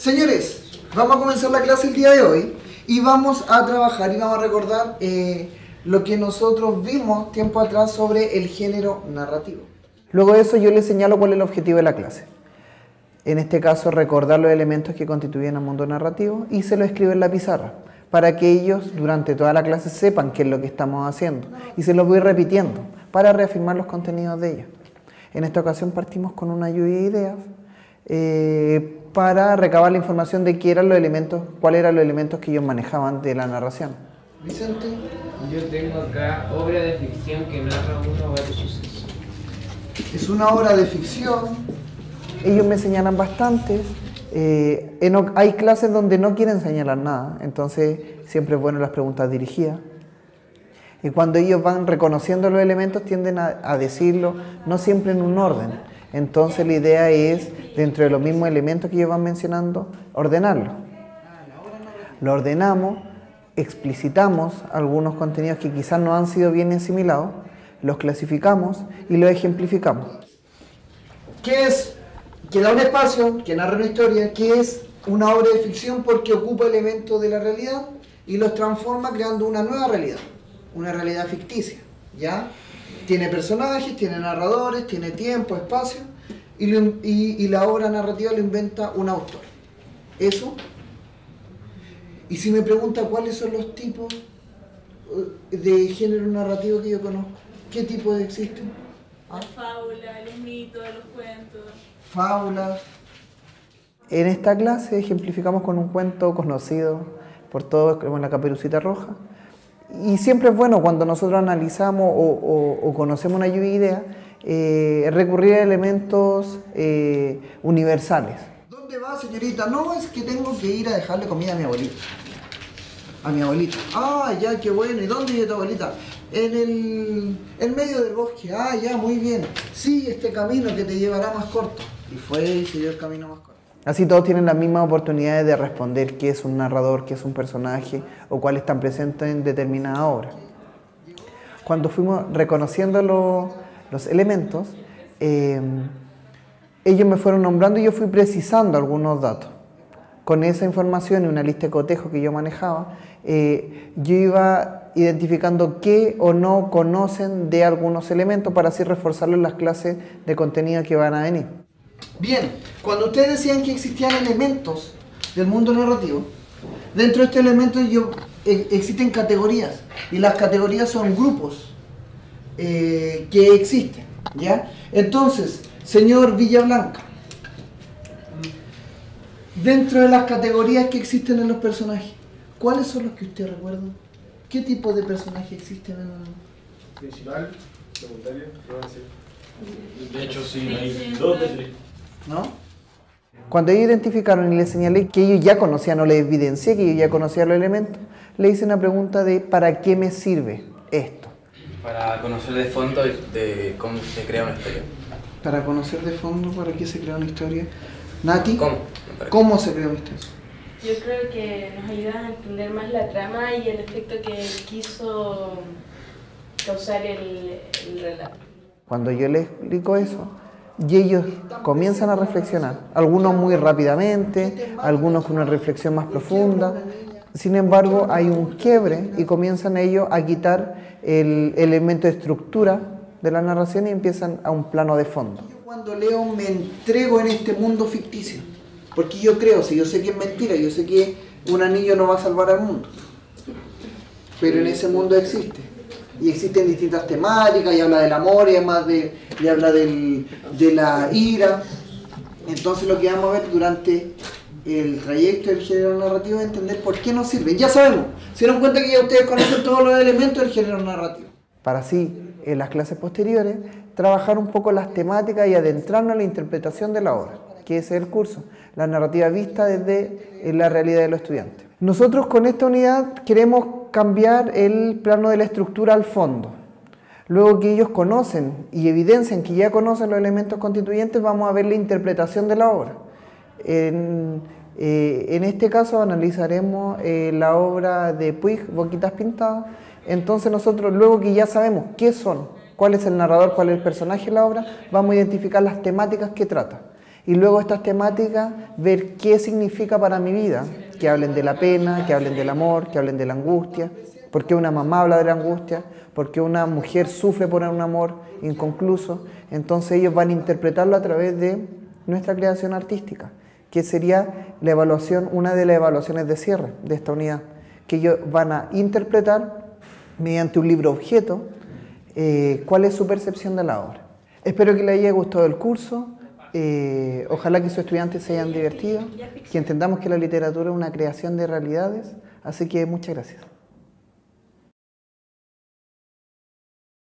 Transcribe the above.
Señores, vamos a comenzar la clase el día de hoy y vamos a trabajar y vamos a recordar lo que nosotros vimos tiempo atrás sobre el género narrativo. Luego de eso yo les señalo cuál es el objetivo de la clase. En este caso, recordar los elementos que constituyen el mundo narrativo y se lo escribo en la pizarra para que ellos durante toda la clase sepan qué es lo que estamos haciendo y se los voy repitiendo para reafirmar los contenidos de ellos. En esta ocasión partimos con una lluvia de ideas para recabar la información de qué eran los elementos, cuáles eran los elementos que ellos manejaban de la narración. Vicente. Yo tengo acá obra de ficción que narra uno o varios sucesos. Es una obra de ficción. Ellos me señalan bastantes. Hay clases donde no quieren señalar nada, entonces siempre es bueno las preguntas dirigidas. Y cuando ellos van reconociendo los elementos tienden a decirlo, no siempre en un orden. Entonces la idea es, dentro de los mismos elementos que ellos van mencionando, ordenarlo. Lo ordenamos, explicitamos algunos contenidos que quizás no han sido bien asimilados, los clasificamos y los ejemplificamos. ¿Qué es? Que da un espacio, que narra una historia, que es una obra de ficción porque ocupa elementos de la realidad y los transforma creando una nueva realidad, una realidad ficticia, ¿ya? Tiene personajes, tiene narradores, tiene tiempo, espacio, y la obra narrativa lo inventa un autor. Eso. Y si me pregunta cuáles son los tipos de género narrativo que yo conozco, ¿qué tipos existen? Las fábulas, los mitos, los cuentos. Fábulas. En esta clase ejemplificamos con un cuento conocido por todos, como La Caperucita Roja. Y siempre es bueno cuando nosotros analizamos o conocemos una lluvia de ideas, recurrir a elementos universales. ¿Dónde va, señorita? No, es que tengo que ir a dejarle comida a mi abuelita. A mi abuelita. Ah, ya, qué bueno. ¿Y dónde vive tu abuelita? En medio del bosque. Ah, ya, muy bien. Sigue este camino que te llevará más corto. Y fue y siguió el camino más corto. Así todos tienen las mismas oportunidades de responder qué es un narrador, qué es un personaje o cuál están presentes en determinada obra. Cuando fuimos reconociendo los elementos, ellos me fueron nombrando y yo fui precisando algunos datos. Con esa información y una lista de cotejo que yo manejaba, yo iba identificando qué o no conocen de algunos elementos para así reforzarlo en las clases de contenido que van a venir. Bien, cuando ustedes decían que existían elementos del mundo narrativo, dentro de estos elementos existen categorías, y las categorías son grupos que existen, ¿ya? Entonces, señor Villablanca, dentro de las categorías que existen en los personajes, ¿cuáles son los que usted recuerda? ¿Qué tipo de personajes existen en el...? Principal, secundario, básico. De hecho, sí, hay 2 de 3. ¿No? Cuando ellos identificaron y les señalé que ellos ya conocían o les evidencié que ellos ya conocían los elementos, le hice una pregunta de ¿para qué me sirve esto? Para conocer de fondo de cómo se crea una historia. Para conocer de fondo para qué se crea una historia. Nati, ¿Cómo se crea una historia? Yo creo que nos ayudan a entender más la trama y el efecto que quiso causar el relato. Cuando yo les explico eso, y ellos comienzan a reflexionar, algunos muy rápidamente, algunos con una reflexión más profunda. Sin embargo, hay un quiebre y comienzan ellos a quitar el elemento de estructura de la narración y empiezan a un plano de fondo. Yo cuando leo me entrego en este mundo ficticio, porque yo creo, si yo sé que es mentira, yo sé que un anillo no va a salvar al mundo, pero en ese mundo existe. Y existen distintas temáticas, y habla del amor, y además y habla de la ira. Entonces lo que vamos a ver durante el trayecto del género narrativo es entender por qué nos sirven. Ya sabemos, se dieron cuenta que ya ustedes conocen todos los elementos del género narrativo. Para así, en las clases posteriores, trabajar un poco las temáticas y adentrarnos en la interpretación de la obra, que ese es el curso, la narrativa vista desde la realidad de los estudiantes. Nosotros con esta unidad queremos cambiar el plano de la estructura al fondo. Luego que ellos conocen y evidencian que ya conocen los elementos constituyentes, vamos a ver la interpretación de la obra. En este caso analizaremos la obra de Puig, Boquitas Pintadas. Entonces nosotros, luego que ya sabemos qué son, cuál es el narrador, cuál es el personaje de la obra, vamos a identificar las temáticas que trata. Y luego estas temáticas, ver qué significa para mi vida, que hablen de la pena, que hablen del amor, que hablen de la angustia, por qué una mamá habla de la angustia, por qué una mujer sufre por un amor inconcluso. Entonces ellos van a interpretarlo a través de nuestra creación artística, que sería la evaluación, una de las evaluaciones de cierre de esta unidad, que ellos van a interpretar mediante un libro objeto cuál es su percepción de la obra. Espero que les haya gustado el curso, ojalá que sus estudiantes se hayan divertido, que entendamos que la literatura es una creación de realidades, así que muchas gracias.